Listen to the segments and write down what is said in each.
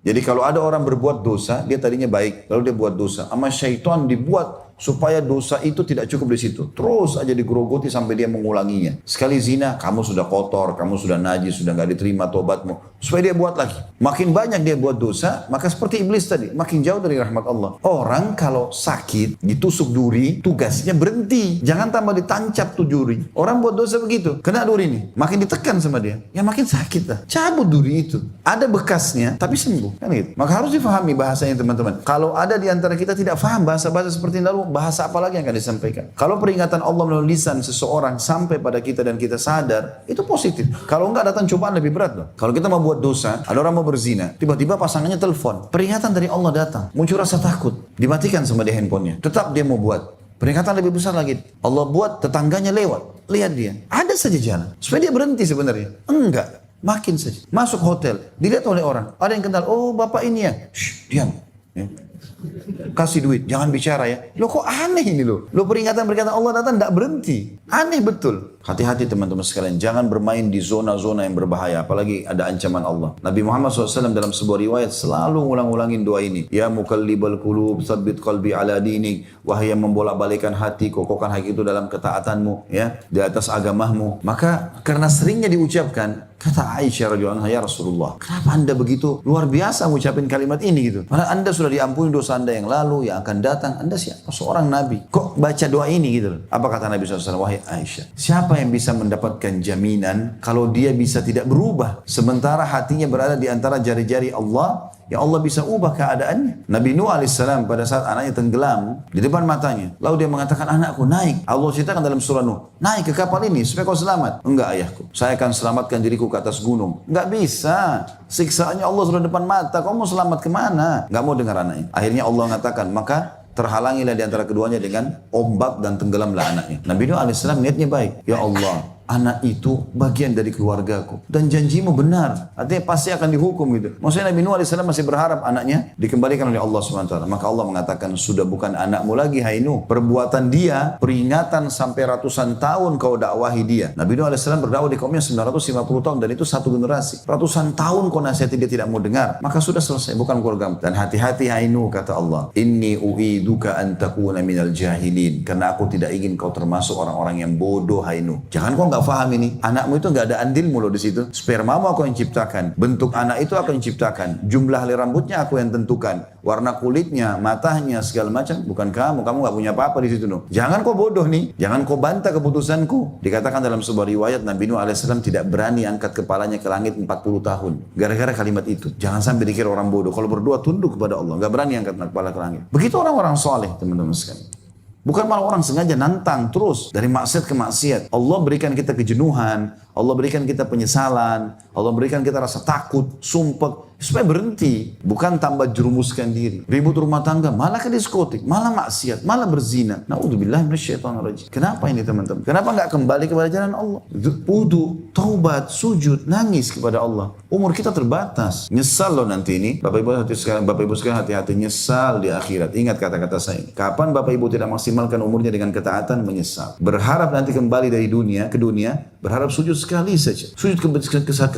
Jadi kalau ada orang berbuat dosa, dia tadinya baik, lalu dia buat dosa. Sama syaitan dibuat supaya dosa itu tidak cukup di situ. Terus aja digerogoti sampai dia mengulanginya. Sekali zina, kamu sudah kotor, kamu sudah najis, sudah nggak diterima tobatmu. Supaya dia buat lagi. Makin banyak dia buat dosa, maka seperti iblis tadi, makin jauh dari rahmat Allah. Orang kalau sakit, ditusuk duri, tugasnya berhenti. Jangan tambah ditancap tuh duri. Orang buat dosa begitu, kena duri nih, makin ditekan sama dia, ya makin sakit lah. Cabut duri itu. Ada bekasnya, tapi sembuh. Kan gitu. Maka harus difahami bahasanya teman-teman. Kalau ada di antara kita tidak faham bahasa-bahasa seperti ini, lalu bahasa apa lagi yang akan disampaikan? Kalau peringatan Allah melalui lisan seseorang sampai pada kita dan kita sadar, itu positif. Kalau enggak, datang cobaan lebih berat loh. Kalau kita mau buat dosa, ada orang mau berzina, tiba-tiba pasangannya telepon, peringatan dari Allah datang, muncul rasa takut, dimatikan sama dia handphonenya. Tetap dia mau buat. Peringatan lebih besar lagi. Allah buat, tetangganya lewat, lihat dia, ada saja jalan, supaya dia berhenti sebenarnya. Enggak, makin saja. Masuk hotel, dilihat oleh orang, ada yang kenal, oh bapak ini ya, shh, diam. Ya. Kasih duit, jangan bicara ya. Loh kok aneh ini loh. Loh peringatan-peringatan Allah datang tidak berhenti. Aneh betul. Hati-hati teman-teman sekalian. Jangan bermain di zona-zona yang berbahaya. Apalagi ada ancaman Allah. Nabi Muhammad SAW dalam sebuah riwayat selalu ulang-ulangin doa ini. Ya mukallibal qulub, tsabbit qalbi ala dinik. Wahai yang membolak-balikan hati, kokohkan hati itu dalam ketaatanmu. Ya, di atas agamamu. Maka karena seringnya diucapkan, kata Aisyah radhiyallahu anha, ya Rasulullah, kenapa anda begitu luar biasa mengucapin kalimat ini gitu? Padahal anda sudah diampuni dosa anda yang lalu, yang akan datang. Anda siapa? Seorang Nabi. Kok baca doa ini gitu? Apa kata Nabi SAW? Wahai Aisyah, siapa yang bisa mendapatkan jaminan kalau dia bisa tidak berubah sementara hatinya berada di antara jari-jari Allah, ya Allah bisa ubah keadaannya. Nabi Nuh alaihissalam pada saat anaknya tenggelam di depan matanya, lalu dia mengatakan, anakku naik. Allah ceritakan dalam surah Nuh, naik ke kapal ini supaya kau selamat. Enggak ayahku, saya akan selamatkan diriku ke atas gunung. Enggak bisa, siksaannya Allah sudah depan mata, kau mau selamat kemana? Enggak mau dengar anaknya. Akhirnya Allah mengatakan, maka terhalangilah di antara keduanya dengan ombak dan tenggelamlah anaknya. Nabi Nuh alaihissalam niatnya baik. Ya Allah, anak itu bagian dari keluargaku dan janjimu benar, artinya pasti akan dihukum gitu. Maksudnya Nabi Nuh AS masih berharap anaknya dikembalikan oleh Allah SWT. Maka Allah mengatakan, sudah bukan anakmu lagi hai Nuh, perbuatan dia peringatan sampai ratusan tahun kau dakwahi dia. Nabi Nuh AS berdakwah di kaumnya 950 tahun dan itu satu generasi. Ratusan tahun kau nasihati dia tidak mau dengar, maka sudah selesai, bukan keluargamu. Dan hati-hati hai Nuh, kata Allah, inni u'iduka an takuna minal jahilin, karena aku tidak ingin kau termasuk orang-orang yang bodoh hai Nuh. Jangan kau nggak paham ini, anakmu itu nggak ada andilmu loh di situ. Spermamu aku yang ciptakan, bentuk anak itu aku yang ciptakan, jumlah helai rambutnya aku yang tentukan, warna kulitnya, matanya, segala macam, bukan kamu. Kamu nggak punya apa-apa di situ Nuh. Jangan kau bodoh nih, jangan kau bantah keputusanku. Dikatakan dalam sebuah riwayat Nabi Nuh alaihissalam tidak berani angkat kepalanya ke langit 40 tahun gara-gara kalimat itu. Jangan sampai dikira orang bodoh. Kalau berdoa tunduk kepada Allah, nggak berani angkat kepala ke langit. Begitu orang-orang soleh teman-teman sekalian. Bukan malah orang sengaja nantang terus dari maksiat ke maksiat. Allah berikan kita kejenuhan, Allah berikan kita penyesalan, Allah berikan kita rasa takut, sumpah, supaya berhenti. Bukan tambah jerumuskan diri. Ribut rumah tangga, malah ke diskotik, malah maksiat, malah berzina. Na'udzubillah minasyaitonirrajim. Kenapa ini teman-teman? Kenapa nggak kembali kepada jalan Allah? Wudu, taubat, sujud, nangis kepada Allah. Umur kita terbatas. Nyesal loh nanti ini. Bapak Ibu sekalian hati-hati, nyesal di akhirat. Ingat kata-kata saya. Kapan Bapak Ibu tidak maksimalkan umurnya dengan ketaatan, menyesal. Berharap nanti kembali dari dunia ke dunia, berharap sujud sekali saja. Sujud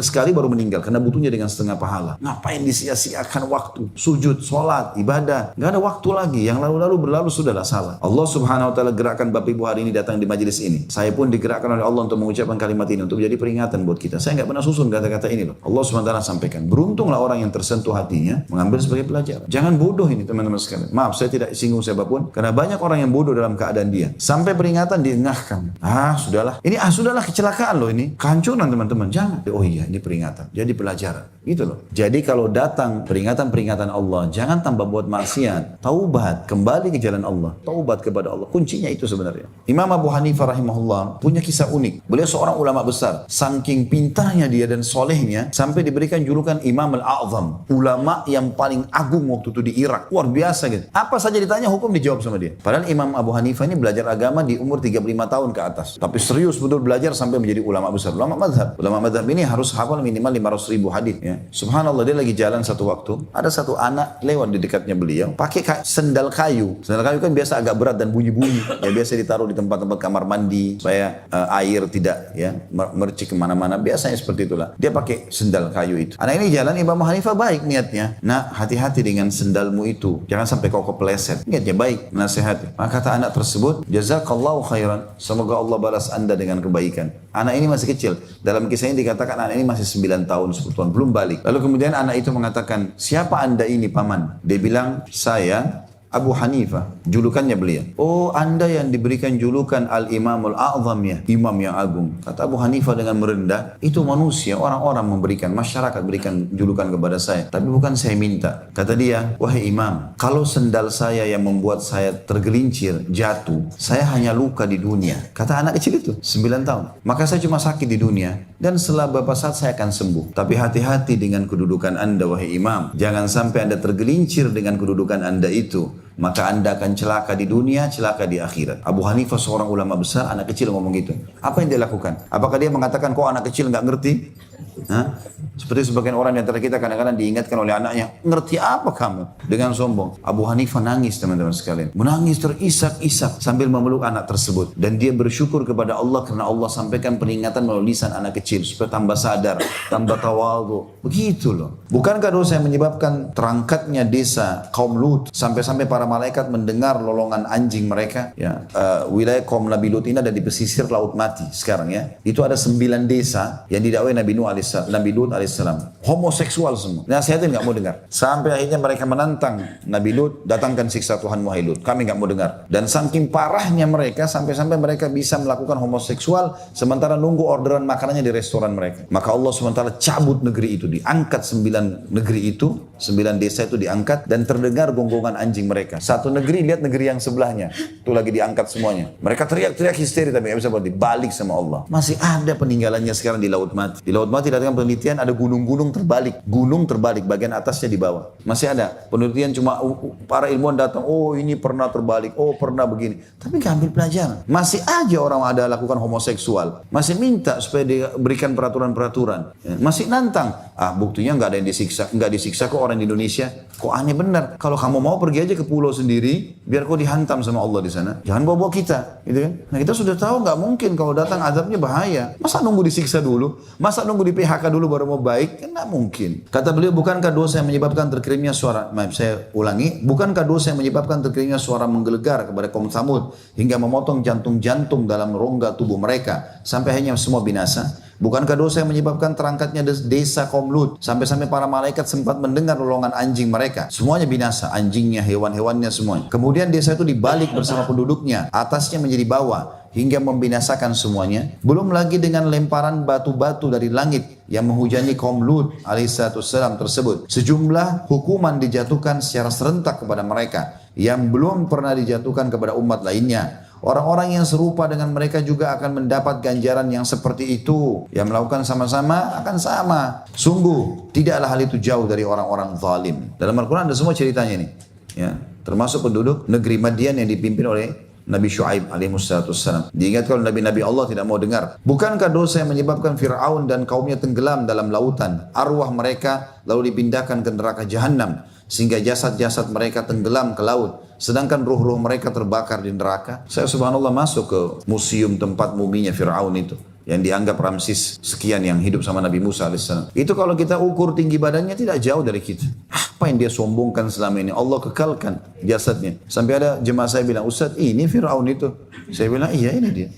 sekali baru meninggal karena butuhnya dengan setengah pahala. Ngapain disia-siakan waktu? Sujud, sholat, ibadah. Gak ada waktu lagi. Yang lalu-lalu berlalu sudahlah salah. Allah Subhanahu wa taala gerakkan Bapak Ibu hari ini datang di majelis ini. Saya pun digerakkan oleh Allah untuk mengucapkan kalimat ini untuk menjadi peringatan buat kita. Saya nggak pernah susun kata-kata ini loh. Allah Subhanahu wa taala sampaikan. Beruntunglah orang yang tersentuh hatinya mengambil sebagai pelajaran. Jangan bodoh ini teman-teman sekalian. Maaf, saya tidak singgung siapapun karena banyak orang yang bodoh dalam keadaan dia. Sampai peringatan diengahkan. Sudahlah. Ini sudahlah, kecelakaan loh ini. Kehancuran teman-teman. Jangan. Oh iya, ini peringatan. Jadi pelajaran. Gitu loh. Jadi kalau datang peringatan-peringatan Allah, jangan tambah buat maksiat. Taubat, kembali ke jalan Allah. Taubat kepada Allah. Kuncinya itu sebenarnya. Imam Abu Hanifah rahimahullah punya kisah unik. Beliau seorang ulama besar. Saking pintarnya dia dan solehnya, sampai diberikan julukan Imam Al-A'zam. Ulama yang paling agung waktu itu di Irak. Luar biasa gitu. Apa saja ditanya, hukum dijawab sama dia. Padahal Imam Abu Hanifah ini belajar agama di umur 35 tahun ke atas. Tapi serius betul belajar sampai sampai menjadi ulama besar, ulama madhab. Ulama madhab ini harus hafal minimal 500.000 hadis. Ya. Subhanallah, dia lagi jalan satu waktu, ada satu anak lewat di dekatnya beliau, pakai sendal kayu. Sendal kayu kan biasa agak berat dan bunyi-bunyi. Ya biasa ditaruh di tempat-tempat kamar mandi supaya air tidak ya mercik kemana-mana. Biasanya seperti itulah. Dia pakai sendal kayu itu. Anak ini jalan, Imam Hanifah baik niatnya. Nah, hati-hati dengan sendalmu itu, jangan sampai kau kepleset. Niatnya baik, nasihati. Maka kata anak tersebut, jazakallahu khairan, semoga Allah balas anda dengan kebaikan. Anak ini masih kecil. Dalam kisah ini dikatakan anak ini masih 9 tahun, 10 tahun, belum balik. Lalu kemudian anak itu mengatakan, siapa anda ini paman? Dia bilang, saya Abu Hanifah, julukannya beliau. Oh, anda yang diberikan julukan Al-Imamul A'zam ya, imam yang agung. Kata Abu Hanifah dengan merendah, itu manusia, orang-orang memberikan, masyarakat berikan julukan kepada saya. Tapi bukan saya minta. Kata dia, wahai imam, kalau sendal saya yang membuat saya tergelincir, jatuh, saya hanya luka di dunia. Kata anak kecil itu, 9 tahun. Maka saya cuma sakit di dunia, dan setelah beberapa saat saya akan sembuh. Tapi hati-hati dengan kedudukan anda, wahai imam. Jangan sampai anda tergelincir dengan kedudukan anda itu. Maka anda akan celaka di dunia, celaka di akhirat. Abu Hanifah seorang ulama besar, anak kecil ngomong gitu. Apa yang dia lakukan? Apakah dia mengatakan, kok anak kecil nggak ngerti? Hah? Seperti sebagian orang di antara kita kadang-kadang diingatkan oleh anaknya, ngerti apa kamu? Dengan sombong. Abu Hanifah nangis teman-teman sekalian. Menangis terisak-isak sambil memeluk anak tersebut. Dan dia bersyukur kepada Allah karena Allah sampaikan peringatan melalui lisan anak kecil. Supaya tambah sadar, tambah tawadhu. Begitu loh. Bukankah dosa yang menyebabkan terangkatnya desa kaum Lut sampai-sampai para malaikat mendengar lolongan anjing mereka? Ya, wilayah kaum Nabi Lut ini ada di pesisir Laut Mati sekarang ya. Itu ada 9 desa yang didakwai Nabi Lut alaihissalam, homoseksual semua. Nasihatin nggak mau dengar. Sampai akhirnya mereka menantang Nabi Lut, datangkan siksa Tuhan wahai Lut. Kami nggak mau dengar. Dan saking parahnya mereka sampai-sampai mereka bisa melakukan homoseksual sementara nunggu orderan makanannya di restoran mereka. Maka Allah SWT cabut negeri itu, diangkat 9 negeri itu, 9 desa itu diangkat dan terdengar gonggongan anjing mereka. Satu negeri lihat negeri yang sebelahnya, itu lagi diangkat semuanya. Mereka teriak-teriak histeri tapi nggak bisa dibalik sama Allah. Masih ada peninggalannya sekarang di Laut Mati. Di Laut Mati datang penelitian ada gunung-gunung terbalik, bagian atasnya di bawah. Masih ada penelitian, cuma para ilmuwan datang, oh ini pernah terbalik, oh pernah begini. Tapi nggak ambil pelajaran. Masih aja orang ada lakukan homoseksual, masih minta supaya diberikan peraturan-peraturan. Masih nantang, buktinya nggak ada yang nggak disiksa kok orang di Indonesia. Kok aneh benar. Kalau kamu mau pergi aja ke pulau sendiri, biar kau dihantam sama Allah di sana. Jangan bawa kita, gitu kan? Nah kita sudah tahu nggak mungkin kalau datang azabnya bahaya. Masa nunggu disiksa dulu? Masa nunggu di PHK dulu baru mau baik? Kan nggak mungkin. Kata beliau, bukankah dosa yang menyebabkan terkirimnya suara? Maaf, saya ulangi. Bukankah dosa yang menyebabkan terkirimnya suara menggelegar kepada kaum Tsamud hingga memotong jantung-jantung dalam rongga tubuh mereka sampai akhirnya semua binasa? Bukankah dosa yang menyebabkan terangkatnya desa kaum Lut sampai-sampai para malaikat sempat mendengar lolongan anjing mereka? Semuanya binasa, anjingnya, hewan-hewannya semuanya. Kemudian desa itu dibalik bersama penduduknya, atasnya menjadi bawah hingga membinasakan semuanya. Belum lagi dengan lemparan batu-batu dari langit yang menghujani kaum Lut alaihissalam tersebut. Sejumlah hukuman dijatuhkan secara serentak kepada mereka yang belum pernah dijatuhkan kepada umat lainnya. Orang-orang yang serupa dengan mereka juga akan mendapat ganjaran yang seperti itu. Yang melakukan sama-sama akan sama. Sungguh, tidaklah hal itu jauh dari orang-orang zalim. Dalam Al-Quran ada semua ceritanya ini. Ya, termasuk penduduk negeri Madian yang dipimpin oleh Nabi Syuaib alaihissalam. Diingat kalau Nabi-Nabi Allah tidak mau dengar. Bukankah dosa yang menyebabkan Fir'aun dan kaumnya tenggelam dalam lautan? Arwah mereka lalu dipindahkan ke neraka Jahannam. Sehingga jasad-jasad mereka tenggelam ke laut. Sedangkan ruh-ruh mereka terbakar di neraka. Saya subhanallah masuk ke museum tempat muminya Fir'aun itu. Yang dianggap Ramsis sekian yang hidup sama Nabi Musa alaihissalam. Itu kalau kita ukur tinggi badannya tidak jauh dari kita. Apa yang dia sombongkan selama ini? Allah kekalkan jasadnya. Sampai ada jemaah saya bilang, Ustaz ini Fir'aun itu. Saya bilang iya ini dia.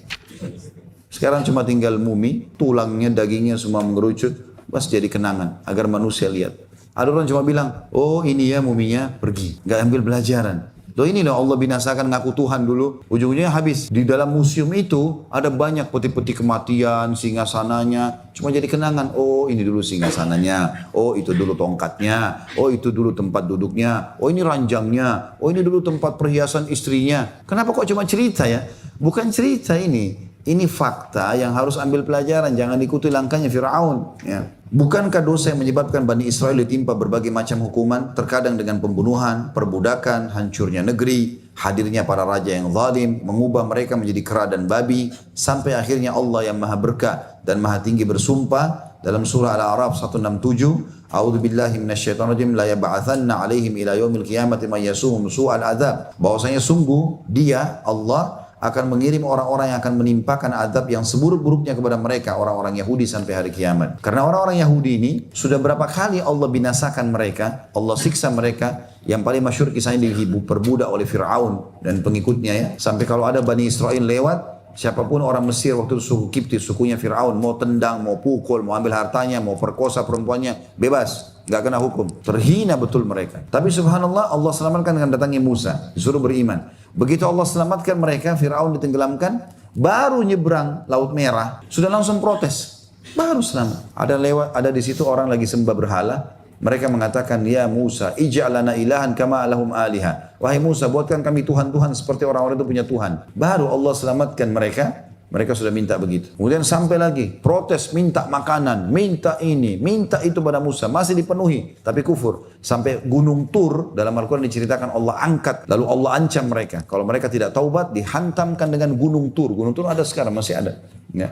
Sekarang cuma tinggal mumi, tulangnya, dagingnya semua mengerucut. Bas jadi kenangan agar manusia lihat. Ada orang cuma bilang, oh ini ya muminya, pergi. Gak ambil pelajaran. Loh ini loh Allah binasakan ngaku Tuhan dulu. Ujung-ujungnya habis. Di dalam museum itu ada banyak peti-peti kematian, singgasananya. Cuma jadi kenangan. Oh ini dulu singgasananya. Oh itu dulu tongkatnya. Oh itu dulu tempat duduknya. Oh ini ranjangnya. Oh ini dulu tempat perhiasan istrinya. Kenapa kok cuma cerita ya? Bukan cerita ini. Ini fakta yang harus ambil pelajaran. Jangan ikuti langkahnya Fir'aun. Ya. Bukankah dosa yang menyebabkan Bani Israel ditimpa berbagai macam hukuman, terkadang dengan pembunuhan, perbudakan, hancurnya negeri, hadirnya para raja yang zalim, mengubah mereka menjadi kera dan babi, sampai akhirnya Allah yang maha berkah dan maha tinggi bersumpah dalam surah Al-A'raf 167, A'udzu billahi minasyaitonir rajim, la yab'atsanna 'alaihim ila yaumil qiyamati may yasumuhum su'al adzab. Bahwasanya sungguh dia Allah akan mengirim orang-orang yang akan menimpakan azab yang seburuk-buruknya kepada mereka, orang-orang Yahudi sampai hari kiamat. Karena orang-orang Yahudi ini sudah berapa kali Allah binasakan mereka, Allah siksa mereka. Yang paling masyhur kisahnya diperbudak oleh Fir'aun dan pengikutnya ya. Sampai kalau ada Bani Israel lewat, siapapun orang Mesir waktu itu suku Kipti, sukunya Fir'aun, mau tendang, mau pukul, mau ambil hartanya, mau perkosa perempuannya, bebas, nggak kena hukum. Terhina betul mereka. Tapi subhanallah Allah selamatkan dengan datangnya Musa, disuruh beriman. Begitu Allah selamatkan mereka, Fir'aun ditenggelamkan, baru nyebrang Laut Merah, sudah langsung protes. Baru selamat. Ada di situ orang lagi sembah berhala. Mereka mengatakan, ya Musa, ij'alana ilahan kama lahum aliha. Wahai Musa, buatkan kami Tuhan-Tuhan seperti orang-orang itu punya Tuhan. Baru Allah selamatkan mereka. Mereka sudah minta begitu. Kemudian sampai lagi, protes, minta makanan, minta ini, minta itu pada Musa. Masih dipenuhi, tapi kufur. Sampai gunung Tur, dalam Al-Quran diceritakan Allah angkat. Lalu Allah ancam mereka. Kalau mereka tidak taubat, dihantamkan dengan gunung Tur. Gunung Tur ada sekarang, masih ada. Ya.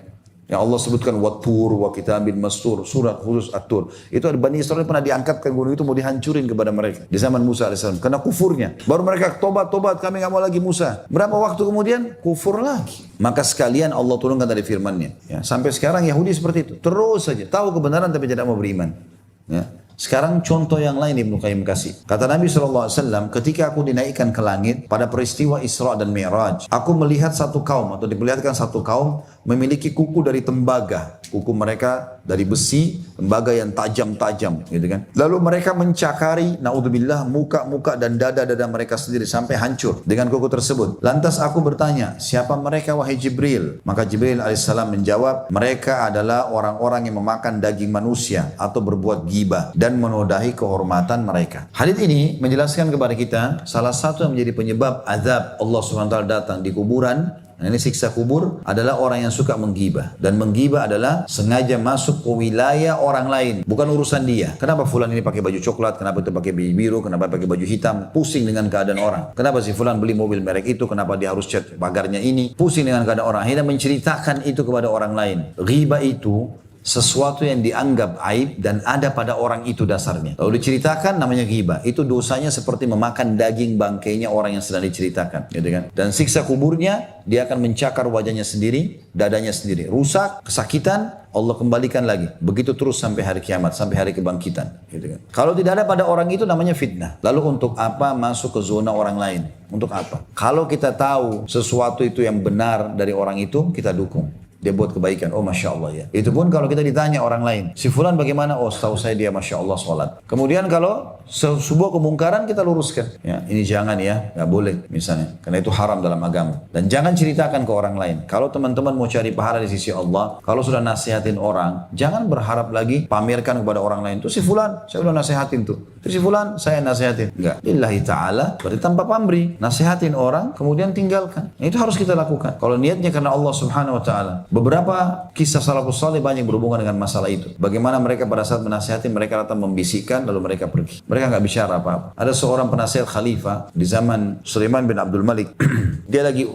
Yang Allah sebutkan Wat-Tur, wa kitabin mastur, surat khusus At-Tur. Itu ada Bani Israel pernah diangkatkan gunung itu mau dihancurin kepada mereka. Di zaman Musa AS. Karena kufurnya. Baru mereka tobat, kami nggak mau lagi Musa. Berapa waktu kemudian? Kufur lagi. Maka sekalian Allah turunkan dari firman-Nya. Ya, sampai sekarang Yahudi seperti itu. Terus saja. Tahu kebenaran tapi tidak mau beriman. Ya. Sekarang contoh yang lain Ibnu Qayyim kasih. Kata Nabi SAW, ketika aku dinaikkan ke langit pada peristiwa Isra dan Mi'raj, aku melihat satu kaum atau diperlihatkan satu kaum memiliki kuku dari tembaga. Kuku mereka dari besi, tembaga yang tajam-tajam, gitu kan. Lalu mereka mencakari, naudzubillah, muka-muka dan dada-dada mereka sendiri sampai hancur dengan kuku tersebut. Lantas aku bertanya, siapa mereka wahai Jibril? Maka Jibril alaihissalam menjawab, mereka adalah orang-orang yang memakan daging manusia atau berbuat ghibah dan menodai kehormatan mereka. Hadits ini menjelaskan kepada kita salah satu yang menjadi penyebab azab Allah SWT datang di kuburan. Nah, ini siksa kubur adalah orang yang suka menggibah. Dan menggibah adalah sengaja masuk ke wilayah orang lain. Bukan urusan dia. Kenapa fulan ini pakai baju coklat? Kenapa itu pakai baju biru? Kenapa pakai baju hitam? Pusing dengan keadaan orang. Kenapa si fulan beli mobil merek itu? Kenapa dia harus cat pagarnya ini? Pusing dengan keadaan orang. Akhirnya menceritakan itu kepada orang lain. Ghibah itu sesuatu yang dianggap aib dan ada pada orang itu dasarnya. Lalu diceritakan namanya ghibah. Itu dosanya seperti memakan daging bangkainya orang yang sedang diceritakan, gitu kan? Dan siksa kuburnya, dia akan mencakar wajahnya sendiri, dadanya sendiri. Rusak, kesakitan, Allah kembalikan lagi. Begitu terus sampai hari kiamat, sampai hari kebangkitan, gitu kan? Kalau tidak ada pada orang itu namanya fitnah. Lalu untuk apa masuk ke zona orang lain? Untuk apa? Kalau kita tahu sesuatu itu yang benar dari orang itu, kita dukung. Dia buat kebaikan, oh Masya Allah ya. Itu pun kalau kita ditanya orang lain, si fulan bagaimana? Oh setahu saya dia Masya Allah sholat. Kemudian kalau sebuah kemungkaran kita luruskan. Ya, ini jangan ya, nggak boleh misalnya. Karena itu haram dalam agama. Dan jangan ceritakan ke orang lain. Kalau teman-teman mau cari pahala di sisi Allah, kalau sudah nasihatin orang, jangan berharap lagi pamerkan kepada orang lain. Tuh si fulan, saya udah nasihatin tuh. Tuh si fulan, saya nasihatin. Enggak. Lillahi ta'ala, berarti tanpa pamrih. Nasihatin orang, kemudian tinggalkan. Nah, itu harus kita lakukan. Kalau niatnya karena Allah Subhanahu Wa Ta'ala. Beberapa kisah salafus saleh banyak berhubungan dengan masalah itu. Bagaimana mereka pada saat menasihati, mereka datang membisikkan, lalu mereka pergi. Mereka nggak bicara apa-apa. Ada seorang penasihat khalifah di zaman Sulaiman bin Abdul Malik. Dia lagi,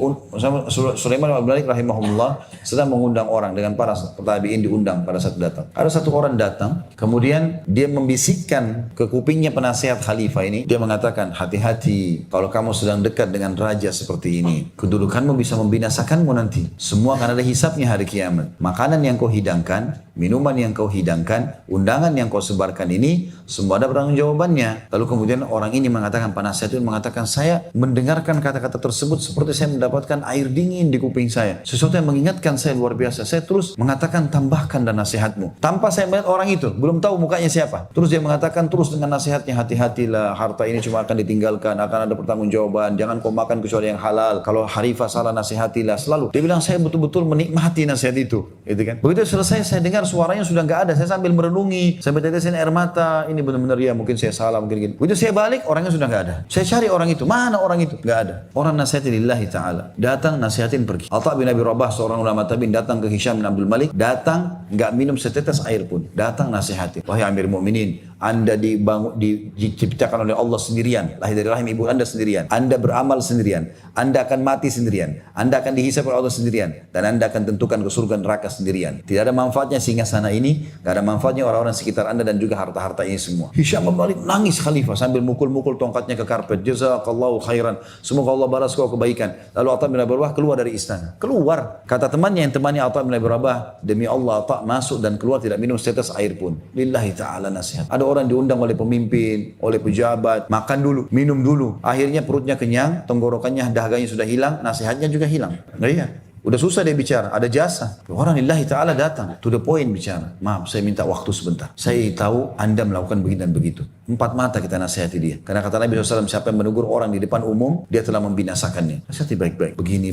Sulaiman bin Abdul Malik rahimahullah sedang mengundang orang dengan para tabi'in diundang pada saat datang. Ada satu orang datang, kemudian dia membisikkan ke kupingnya penasihat khalifah ini. Dia mengatakan, hati-hati kalau kamu sedang dekat dengan raja seperti ini. Kedudukanmu bisa membinasakanmu nanti. Semua akan ada hisabnya hari kiamat. Makanan yang kau hidangkan, minuman yang kau hidangkan, undangan yang kau sebarkan ini, semua ada pertanggung jawabannya. Lalu kemudian orang ini mengatakan, penasihat itu mengatakan, saya mendengarkan kata-kata tersebut seperti saya mendapatkan air dingin di kuping saya. Sesuatu yang mengingatkan saya luar biasa. Saya terus mengatakan, tambahkan dan nasihatmu. Tanpa saya melihat orang itu, belum tahu mukanya siapa. Terus dia mengatakan terus dengan nasihatnya, hati-hatilah, harta ini cuma akan ditinggalkan, akan ada pertanggung jawaban, jangan kau makan kecuali yang halal. Kalau harifah salah, nasihatilah selalu. Dia bilang, saya betul-betul menikmati nasihat itu, gitu kan. Begitu selesai saya dengar suaranya sudah nggak ada, saya sambil merenungi, sambil tetesin air mata, ini benar-benar ya mungkin saya salah mungkin gini. Begitu saya balik, orangnya sudah nggak ada. Saya cari orang itu, mana orang itu? Nggak ada. Orang nasihatin lillahi ta'ala, datang nasihatin pergi. Atha bin Abi Rabah seorang ulama tabi'in datang ke Hisham bin Abdul Malik, datang nggak minum setetes air pun, datang nasihatin. Wahai Amir Mu'minin, Anda diciptakan oleh Allah sendirian, lahir dari rahim ibu Anda sendirian, Anda beramal sendirian, Anda akan mati sendirian, Anda akan dihisab oleh Allah sendirian, dan Anda akan tentukan ke surga neraka sendirian. Tidak ada manfaatnya singgah sana ini, tidak ada manfaatnya orang-orang sekitar Anda dan juga harta-harta ini semua. Hisham bin Malik nangis khalifah sambil mukul-mukul tongkatnya ke karpet. Jazakallahu khairan, semoga Allah balas kau kebaikan. Lalu Atha bin Abi Rabah keluar dari istana. Keluar, kata temannya yang temani Atha bin Abi Rabah, demi Allah Atha masuk dan keluar tidak minum setetes air pun. Lillahi ta'ala nasihat. Ada orang diundang oleh pemimpin, oleh pejabat, makan dulu, minum dulu. Akhirnya perutnya kenyang, tenggorokannya, dahaganya sudah hilang, nasihatnya juga hilang. Nah iya. Udah susah dia bicara, ada jasa. Orang lillahi ta'ala datang, to the point bicara. Maaf, saya minta waktu sebentar. Saya tahu Anda melakukan begini dan begitu. 4 mata kita nasihati dia. Karena kata Nabi SAW, siapa yang menegur orang di depan umum, dia telah membinasakannya. Nasihati baik-baik. Begini.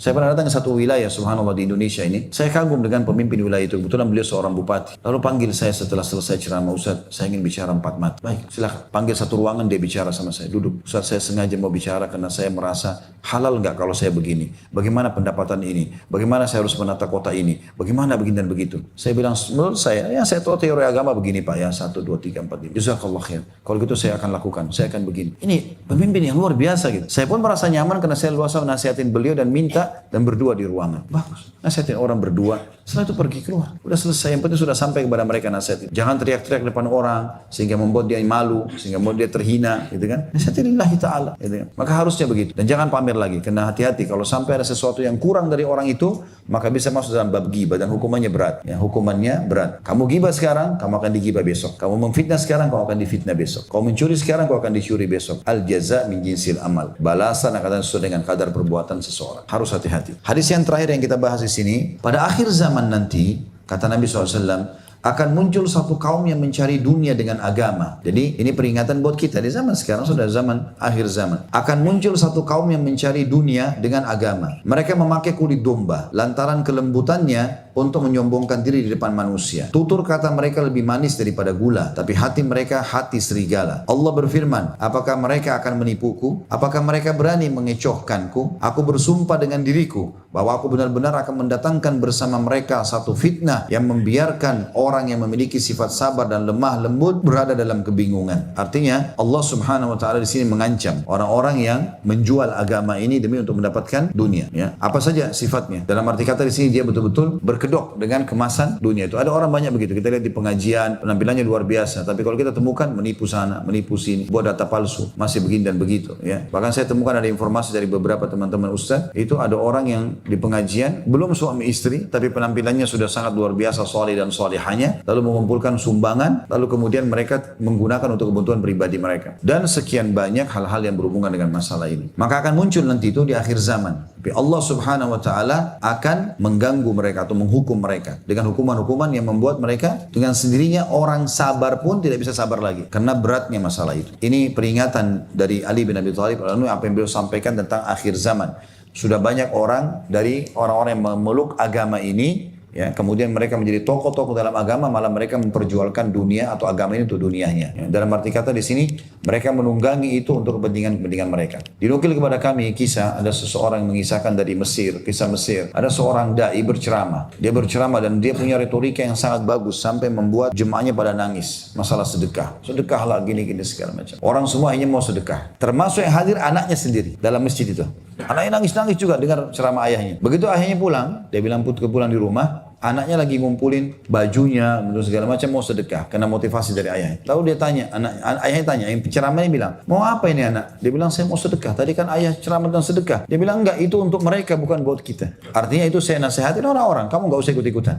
Saya pernah datang ke satu wilayah, subhanallah di Indonesia ini. Saya kagum dengan pemimpin wilayah itu. Kebetulan beliau seorang bupati. Lalu panggil saya setelah selesai ceramah, Ustaz, saya ingin bicara 4 mata. Baik, silakan. Panggil satu ruangan, dia bicara sama saya. Duduk. Ustaz, saya sengaja mau bicara karena saya merasa halal nggak kalau saya begini. Bagaimana pendapatan ini? Bagaimana saya harus menata kota ini? Bagaimana begini dan begitu? Saya bilang, menurut saya, ya saya tahu teori agama begini Pak, ya 1, 2, 3, 4, 5. Jazakallah khair. Kalau gitu saya akan lakukan, saya akan begini. Ini pemimpin yang luar biasa gitu. Saya pun merasa nyaman karena saya luasa nasihatin beliau dan minta dan berdua di ruangan. Bagus. Nasihatin orang berdua. Setelah itu pergi keluar. Udah selesai. Yang penting sudah sampai kepada mereka nasihatin. Jangan teriak-teriak depan orang sehingga membuat dia malu, sehingga membuat dia terhina, gitu kan? Nasihatin lillahi ta'ala, gitu kan? Maka harusnya begitu. Dan jangan pamer lagi. Karena hati-hati kalau sampai ada sesuatu yang kurang dari orang itu, maka bisa masuk dalam bab ghibah dan hukumannya berat. Ya, hukumannya berat. Kamu ghibah sekarang, kamu akan digibah besok. Kamu memfitnah sekarang, kamu akan difitnah besok. Kamu mencuri sekarang, kamu akan dicuri besok. Al jaza min jinsil amal. Balasan akan sesuai dengan kadar perbuatan seseorang. Harus hati-hati. Hadis yang terakhir yang kita bahas di sini, pada akhir zaman nanti, kata Nabi SAW, akan muncul satu kaum yang mencari dunia dengan agama. Jadi ini peringatan buat kita di zaman sekarang, sudah zaman akhir zaman. Akan muncul satu kaum yang mencari dunia dengan agama. Mereka memakai kulit domba lantaran kelembutannya untuk menyombongkan diri di depan manusia. Tutur kata mereka lebih manis daripada gula, tapi hati mereka hati serigala. Allah berfirman, apakah mereka akan menipuku? Apakah mereka berani mengecohkanku? Aku bersumpah dengan diriku bahwa aku benar-benar akan mendatangkan bersama mereka satu fitnah yang membiarkan orang yang memiliki sifat sabar dan lemah lembut berada dalam kebingungan. Artinya Allah Subhanahu wa taala di sini mengancam orang-orang yang menjual agama ini demi untuk mendapatkan dunia, ya. Apa saja sifatnya? Dalam arti kata di sini dia betul-betul berkedok dengan kemasan dunia itu. Ada orang banyak begitu. Kita lihat di pengajian, penampilannya luar biasa, tapi kalau kita temukan menipu sana, menipu sini, buat data palsu, masih begini dan begitu, ya. Bahkan saya temukan ada informasi dari beberapa teman-teman ustaz, itu ada orang yang di pengajian belum suami istri tapi penampilannya sudah sangat luar biasa saleh dan salihahnya, lalu mengumpulkan sumbangan, lalu kemudian mereka menggunakan untuk kebutuhan pribadi mereka, dan sekian banyak hal-hal yang berhubungan dengan masalah ini. Maka akan muncul nanti itu di akhir zaman, tapi Allah Subhanahu wa taala akan mengganggu mereka atau menghukum mereka dengan hukuman-hukuman yang membuat mereka dengan sendirinya orang sabar pun tidak bisa sabar lagi karena beratnya masalah itu. Ini peringatan dari Ali bin Abi Thalib apa yang beliau sampaikan tentang akhir zaman. Sudah banyak orang dari orang-orang yang memeluk agama ini, ya, kemudian mereka menjadi tokoh-tokoh dalam agama, malah mereka memperjualkan dunia atau agama ini untuk dunianya. Ya, dalam arti kata di sini mereka menunggangi itu untuk kepentingan-kepentingan mereka. Dinukil kepada kami kisah, ada seseorang yang mengisahkan dari Mesir, kisah Mesir. Ada seorang dai berceramah. Dia berceramah dan dia punya retorika yang sangat bagus sampai membuat jemaahnya pada nangis. Masalah sedekah. Sedekahlah gini-gini segala macam. Orang semua hanya mau sedekah. Termasuk yang hadir anaknya sendiri dalam masjid itu. Anaknya nangis-nangis juga dengar ceramah ayahnya. Begitu ayahnya pulang, dia bilang pulang di rumah, anaknya lagi ngumpulin bajunya, segala macam mau sedekah karena motivasi dari ayahnya. Lalu dia tanya, ayahnya tanya, yang penceramahnya bilang, mau apa ini anak? Dia bilang, saya mau sedekah. Tadi kan ayah ceramah tentang sedekah. Dia bilang, enggak, itu untuk mereka bukan buat kita. Artinya itu saya nasihatin orang-orang, kamu enggak usah ikut-ikutan.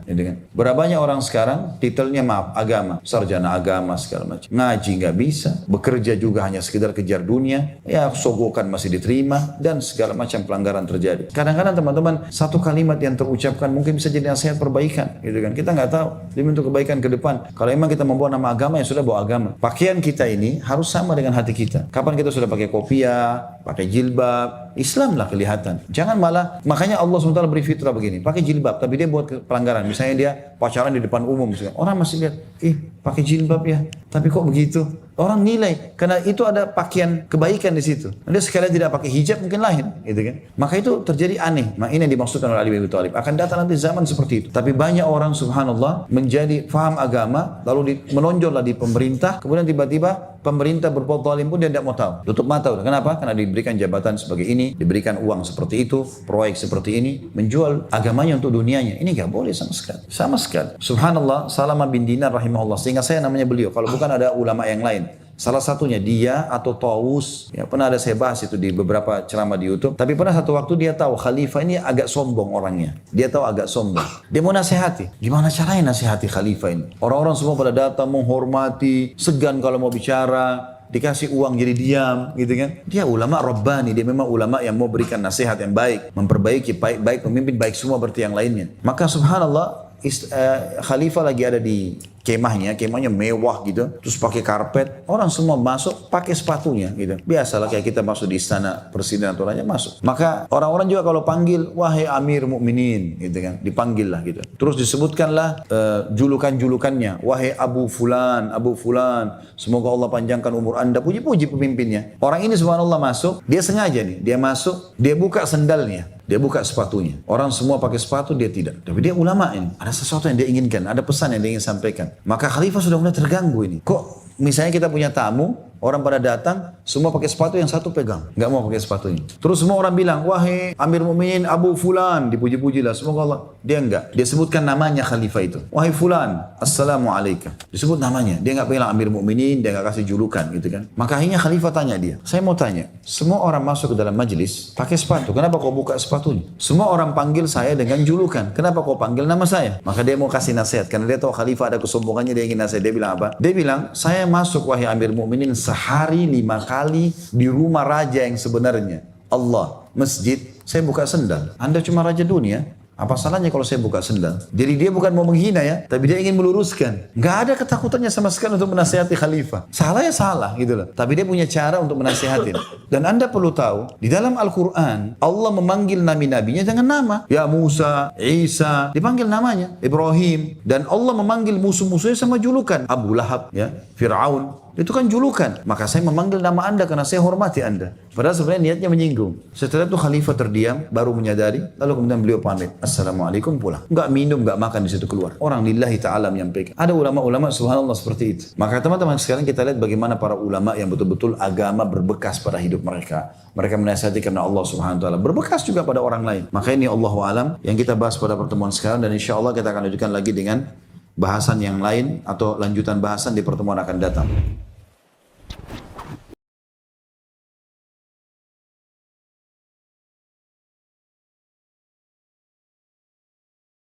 Berapa banyak orang sekarang titelnya maaf agama, sarjana agama segala macam, ngaji enggak bisa, bekerja juga hanya sekedar kejar dunia, ya sogokan masih diterima dan segala macam pelanggaran terjadi. Kadang-kadang teman-teman satu kalimat yang terucapkan mungkin bisa jadi nasihat perbaikan, gitu kan? Kita nggak tahu demi untuk kebaikan ke depan. Kalau emang kita membawa nama agama, ya sudah bawa agama. Pakaian kita ini harus sama dengan hati kita. Kapan kita sudah pakai kopiah, pakai jilbab, Islam lah kelihatan. Jangan malah, makanya Allah SWT beri fitrah begini, pakai jilbab, tapi dia buat pelanggaran. Misalnya dia pacaran di depan umum, misalnya. Orang masih lihat, pakai jilbab ya, tapi kok begitu? Orang nilai, karena itu ada pakaian kebaikan di situ. Dia sekalian tidak pakai hijab mungkin lain, gitu kan? Maka itu terjadi aneh. Nah, ini yang dimaksudkan oleh Ali bin Abi Thalib. Akan datang nanti zaman seperti itu. Tapi banyak orang subhanallah menjadi faham agama, lalu menonjollah di pemerintah, kemudian tiba-tiba pemerintah berbuat zalim pun dia tidak mau tahu. Tutup mata udah. Kenapa? Karena diberikan jabatan sebagai ini, diberikan uang seperti itu, proyek seperti ini, menjual agamanya untuk dunianya. Ini nggak boleh sama sekali. Sama sekali. Subhanallah, Salamah bin Dinar rahimahullah. Sehingga saya namanya beliau. Kalau bukan ada ulama yang lain. Salah satunya dia atau Taus, ya pernah ada saya bahas itu di beberapa ceramah di YouTube. Tapi pernah satu waktu dia tahu khalifah ini agak sombong orangnya. Dia tahu agak sombong. Dia mau nasihati. Gimana caranya nasihati khalifah ini? Orang-orang semua pada datang menghormati, segan kalau mau bicara. Dikasih uang jadi diam, gitu kan? Dia ulama Rabbani, dia memang ulama yang mau berikan nasihat yang baik, memperbaiki baik pemimpin baik semua berarti yang lainnya. Maka subhanallah, khalifah lagi ada di kemahnya mewah gitu, terus pakai karpet, orang semua masuk pakai sepatunya gitu. Biasalah kayak kita masuk di istana presiden atau raja masuk. Maka orang-orang juga kalau panggil, wahai Amir Mukminin, gitu kan, dipanggil lah gitu. Terus disebutkanlah julukan-julukannya, wahai Abu Fulan, semoga Allah panjangkan umur anda, puji-puji pemimpinnya. Orang ini subhanallah masuk, dia sengaja nih, dia masuk, dia buka sendalnya. Dia buka sepatunya. Orang semua pakai sepatu, dia tidak. Tapi dia ulama ini. Ada sesuatu yang dia inginkan. Ada pesan yang dia ingin sampaikan. Maka khalifah sudah mulai terganggu ini. Kok misalnya kita punya tamu, orang pada datang, semua pakai sepatu, yang satu pegang. Nggak mau pakai sepatunya. Terus semua orang bilang, wahai Amir Mukminin Abu Fulan. Dipuji-puji lah. Semoga Allah. Dia enggak. Dia sebutkan namanya khalifah itu. Wahai Fulan, Assalamualaikum. Disebut namanya. Dia nggak bilang Amir Mukminin, dia nggak kasih julukan gitu kan. Maka akhirnya khalifah tanya dia. Saya mau tanya, semua orang masuk ke dalam majlis pakai sepatu. Kenapa kau buka sepatunya? Semua orang panggil saya dengan julukan. Kenapa kau panggil nama saya? Maka dia mau kasih nasihat. Karena dia tahu khalifah ada kesombongannya, dia ingin nasihat. Dia bilang apa? Dia bilang, saya masuk wahai Amir Mukminin sehari 5 kali di rumah raja yang sebenarnya. Allah, masjid, saya buka sendal. Anda cuma raja dunia. Apa salahnya kalau saya buka sendal? Jadi dia bukan mau menghina ya, tapi dia ingin meluruskan. Nggak ada ketakutannya sama sekali untuk menasihati khalifah. Salah ya salah gitu loh. Tapi dia punya cara untuk menasihatin. Dan Anda perlu tahu, di dalam Al-Quran, Allah memanggil nabi-nabinya dengan nama. Ya Musa, Isa, dipanggil namanya. Ibrahim. Dan Allah memanggil musuh-musuhnya sama julukan. Abu Lahab, ya, Fir'aun. Itu kan julukan. Maka saya memanggil nama Anda karena saya hormati Anda. Padahal sebenarnya niatnya menyinggung. Setelah itu khalifah terdiam, baru menyadari, lalu kemudian beliau pamit. Assalamualaikum pulang. Enggak minum, enggak makan di situ keluar. Orang lillahi ta'ala menyampaikan. Ada ulama-ulama subhanallah seperti itu. Maka teman-teman sekarang kita lihat bagaimana para ulama yang betul-betul agama berbekas pada hidup mereka. Mereka menasihati karena Allah subhanahu wa ta'ala. Berbekas juga pada orang lain. Maka ini Allahu alam yang kita bahas pada pertemuan sekarang. Dan insya Allah kita akan lanjutkan lagi dengan bahasan yang lain atau lanjutan bahasan di pertemuan akan datang.